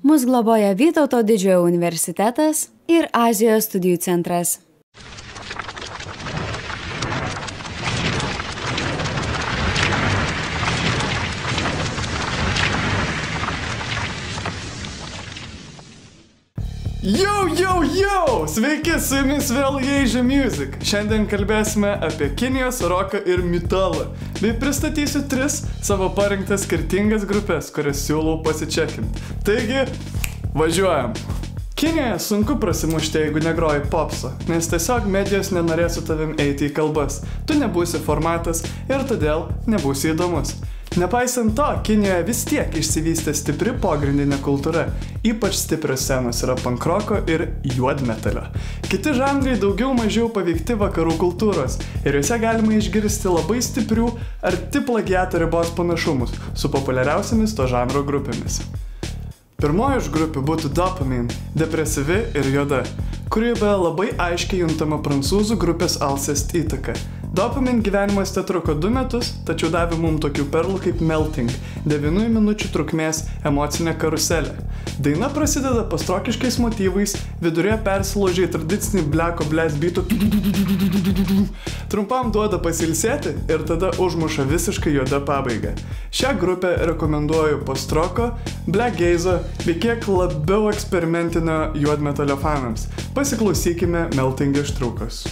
Mus globoja Vytauto Didžiojo universitetas ir Azijos studijų centras. Jau! Sveiki, su jumis vėl Asia Music. Šiandien kalbėsime apie Kinijos roką ir metalą. Bei pristatysiu 3 savo parinktas skirtingas grupės, kurias siūlau pasičekinti. Taigi, važiuojam. Kinijoje sunku prasimušti, jeigu negroji popso, nes tiesiog medijos nenorės su tavim eiti į kalbas. Tu nebūsi formatas ir todėl nebūsi įdomus. Nepaisant to, Kinijoje vis tiek išsivystė stipri pogrindinė kultūra. Ypač stiprios scenos yra pankroko ir juodmetalio. Kiti žanrai daugiau mažiau paveikti vakarų kultūros ir juose galima išgirsti labai stiprių arti plagiato ribos panašumus su populiariausiamis to žanro grupėmis. Pirmoji iš grupių būtų Dopamine, depresyvi ir juoda, kurioje be labai aiškiai juntama prancūzų grupės Alcest įtaka. Dopamine gyvenimas tetruko 2 metus, tačiau davė mums tokių perlų kaip Melting, 9 minučių trukmės emocinė karuselė. Daina prasideda pastrokiškais motyvais, viduryje persilaužia į tradicinį bleko blast beatų, trumpam duoda pasilsėti ir tada užmuša visiškai juoda pabaiga. Šią grupę rekomenduoju postroko, black gazo bei kiek labiau eksperimentinio juodmetalio fanams. Pasiklausykime Melting ištraukos.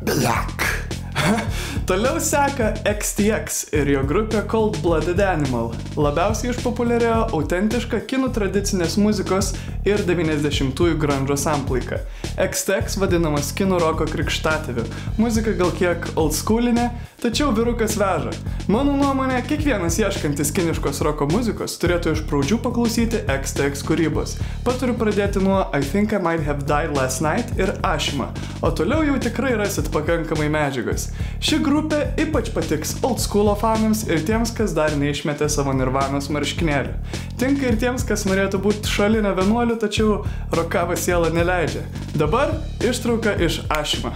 Black. Toliau seka XTX ir jo grupė Cold Blooded Animal. Labiausiai išpopuliarėjo autentiška kinų tradicinės muzikos ir 90-ųjų grunge'o samplaika. XTX vadinamas kinų roko krikštatėviu. Muzika gal kiek oldschoolinė, tačiau vyrukas veža. Mano nuomonė, kiekvienas ieškantis kiniškos roko muzikos turėtų iš pradžių paklausyti XTX kūrybos. Paturiu pradėti nuo I Think I Might Have Died Last Night ir Ashima, o toliau jau tikrai rasit pakankamai medžiagos. Ši grupė ypač patiks oldschoolo fanams ir tiems, kas dar neišmetė savo Nirvanos marškinėlių. Tinka ir tiems, kas norėtų būti šalinę vienuolių, tačiau rokava siela neleidžia. Dabar ištrauka iš Ashima.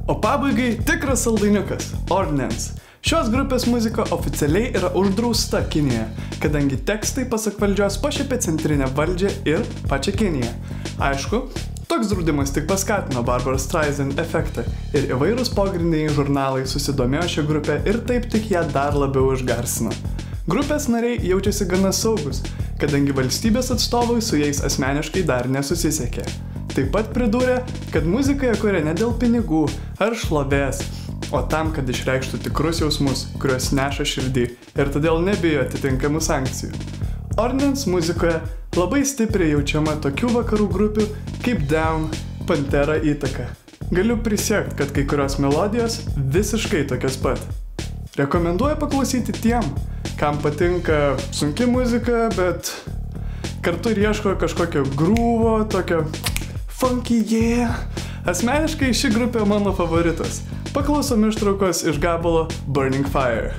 O pabaigai tikras saldainiukas – Ordnance. Šios grupės muzika oficialiai yra uždrausta Kinijoje, kadangi tekstai pasak valdžios pašiepė centrinę valdžią ir pačią Kiniją. Aišku, toks draudimas tik paskatino Barbara Streisand efektą ir įvairūs pogrindiniai žurnalai susidomėjo šią grupę ir taip tik ją dar labiau išgarsino. Grupės nariai jaučiasi gana saugus, kadangi valstybės atstovai su jais asmeniškai dar nesusisiekė. Taip pat pridūrė, kad muzika jie kuria ne dėl pinigų ar šlovės, o tam, kad išreikštų tikrus jausmus, kuriuos neša širdį ir todėl nebijo atitinkamų sankcijų. Ordnance muzikoje labai stipriai jaučiama tokių vakarų grupių kaip Down, Pantera įtaka. Galiu prisiekti, kad kai kurios melodijos visiškai tokios pat. Rekomenduoju paklausyti tiem, kam patinka sunki muzika, bet kartu ir ieško kažkokio grūvo, tokio funky yeah. Asmeniškai ši grupė mano favoritas. Paklausom ištraukos iš gabalo Burning Fire.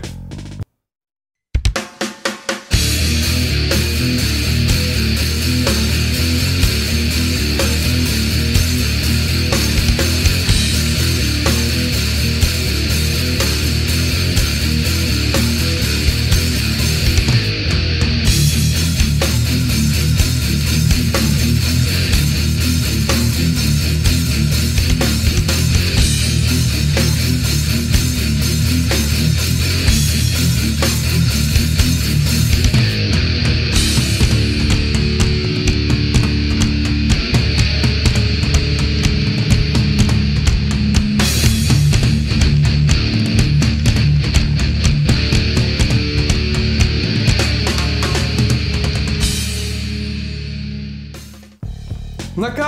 Na ką,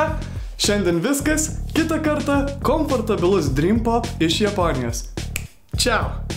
šiandien viskas, kitą kartą komfortabilus Dream Pop iš Japonijos. Čiau!